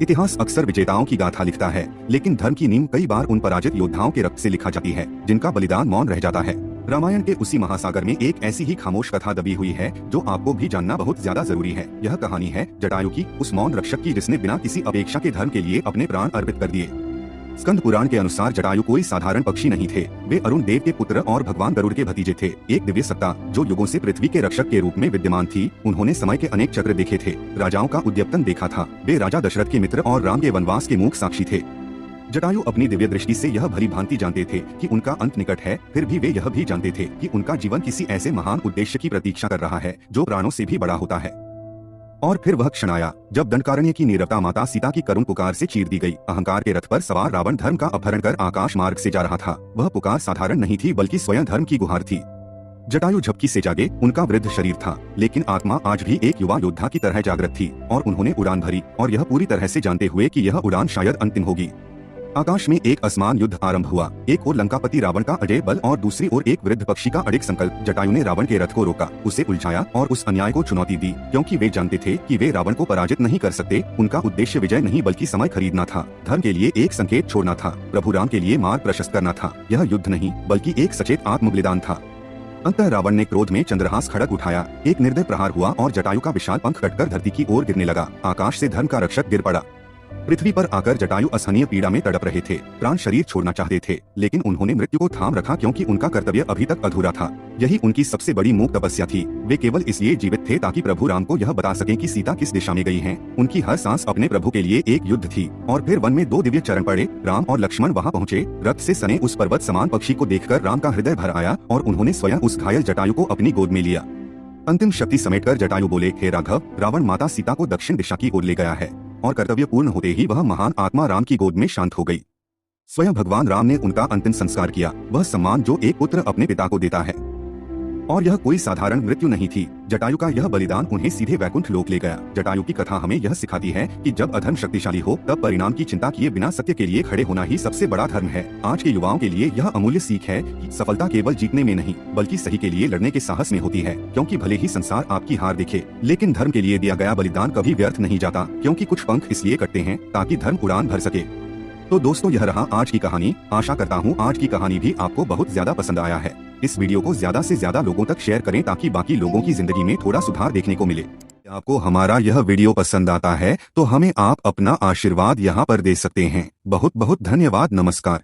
इतिहास अक्सर विजेताओं की गाथा लिखता है, लेकिन धर्म की नींव कई बार उन पराजित योद्धाओं के रक्त से लिखा जाती है जिनका बलिदान मौन रह जाता है। रामायण के उसी महासागर में एक ऐसी ही खामोश कथा दबी हुई है जो आपको भी जानना बहुत ज्यादा जरूरी है। यह कहानी है जटायु की, उस मौन रक्षक की जिसने बिना किसी अपेक्षा के धर्म के लिए अपने प्राण अर्पित कर दिए। स्कंद पुराण के अनुसार जटायु कोई साधारण पक्षी नहीं थे। वे अरुण देव के पुत्र और भगवान गरुड़ के भतीजे थे। एक दिव्य सत्ता जो युगों से पृथ्वी के रक्षक के रूप में विद्यमान थी। उन्होंने समय के अनेक चक्र देखे थे, राजाओं का उद्यपतन देखा था। वे राजा दशरथ के मित्र और राम के वनवास के मूक साक्षी थे। जटायु अपनी दिव्य दृष्टि से यह भली भांति जानते थे कि उनका अंत निकट है। फिर भी वे यह भी जानते थे कि उनका जीवन किसी ऐसे महान उद्देश्य की प्रतीक्षा कर रहा है जो प्राणों से भी बड़ा होता है। और फिर वह क्षण आया जब दंडकारण्य की नीरवता माता सीता की करुण पुकार से चीर दी गई। अहंकार के रथ पर सवार रावण धर्म का अपहरण कर आकाश मार्ग से जा रहा था। वह पुकार साधारण नहीं थी बल्कि स्वयं धर्म की गुहार थी। जटायु झपकी से जागे। उनका वृद्ध शरीर था, लेकिन आत्मा आज भी एक युवा योद्धा की तरह जागृत थी। और उन्होंने उड़ान भरी, और यह पूरी तरह से जानते हुए कि यह उड़ान शायद अंतिम होगी। आकाश में एक असमान युद्ध आरंभ हुआ। एक ओर लंकापति रावण का अजय बल और दूसरी ओर एक वृद्ध पक्षी का अड़िग संकल्प। जटायु ने रावण के रथ को रोका, उसे उलझाया और उस अन्याय को चुनौती दी, क्योंकि वे जानते थे कि वे रावण को पराजित नहीं कर सकते। उनका उद्देश्य विजय नहीं बल्कि समय खरीदना था। धर्म के लिए एक संकेत छोड़ना था, प्रभु राम के लिए मार्ग प्रशस्त करना था। यह युद्ध नहीं बल्कि एक सचेत आत्म बलिदान था। अंततः रावण ने क्रोध में चंद्रहास खड़ग उठाया। एक निर्दय प्रहार हुआ और जटायु का विशाल पंख कटकर धरती की ओर गिरने लगा। आकाश से धर्म का रक्षक गिर पड़ा। पृथ्वी पर आकर जटायु असहनीय पीड़ा में तड़प रहे थे। प्राण शरीर छोड़ना चाहते थे, लेकिन उन्होंने मृत्यु को थाम रखा क्योंकि उनका कर्तव्य अभी तक अधूरा था। यही उनकी सबसे बड़ी मूक तपस्या थी। वे केवल इसलिए जीवित थे ताकि प्रभु राम को यह बता सकें कि सीता किस दिशा में गई हैं। उनकी हर सांस अपने प्रभु के लिए एक युद्ध थी। और फिर वन में दो दिव्य चरण पड़े। राम और लक्ष्मण वहां पहुंचे। रथ से सने उस पर्वत समान पक्षी को देखकर राम का हृदय भर आया और उन्होंने स्वयं उस घायल जटायु को अपनी गोद में लिया। अंतिम शक्ति समेटकर जटायु बोले, हे राघव, रावण माता सीता को दक्षिण दिशा की ओर ले गया है। और कर्तव्य पूर्ण होते ही वह महान आत्मा राम की गोद में शांत हो गई। स्वयं भगवान राम ने उनका अंतिम संस्कार किया, वह सम्मान जो एक पुत्र अपने पिता को देता है। और यह कोई साधारण मृत्यु नहीं थी। जटायु का यह बलिदान उन्हें सीधे वैकुंठ लोक ले गया। जटायु की कथा हमें यह सिखाती है कि जब अधर्म शक्तिशाली हो तब परिणाम की चिंता किए बिना सत्य के लिए खड़े होना ही सबसे बड़ा धर्म है। आज के युवाओं के लिए यह अमूल्य सीख है कि सफलता केवल जीतने में नहीं बल्कि सही के लिए लड़ने के साहस में होती है। क्योंकि भले ही संसार आपकी हार दिखे, लेकिन धर्म के लिए दिया गया बलिदान कभी व्यर्थ नहीं जाता। क्योंकि कुछ पंख इसलिए कटते हैं ताकि धर्म उड़ान भर सके। तो दोस्तों, यह रहा आज की कहानी। आशा करता हूँ आज की कहानी भी आपको बहुत ज्यादा पसंद आया है। इस वीडियो को ज्यादा से ज्यादा लोगों तक शेयर करें ताकि बाकी लोगों की जिंदगी में थोड़ा सुधार देखने को मिले। आपको हमारा यह वीडियो पसंद आता है तो हमें आप अपना आशीर्वाद यहाँ पर दे सकते हैं। बहुत बहुत धन्यवाद। नमस्कार।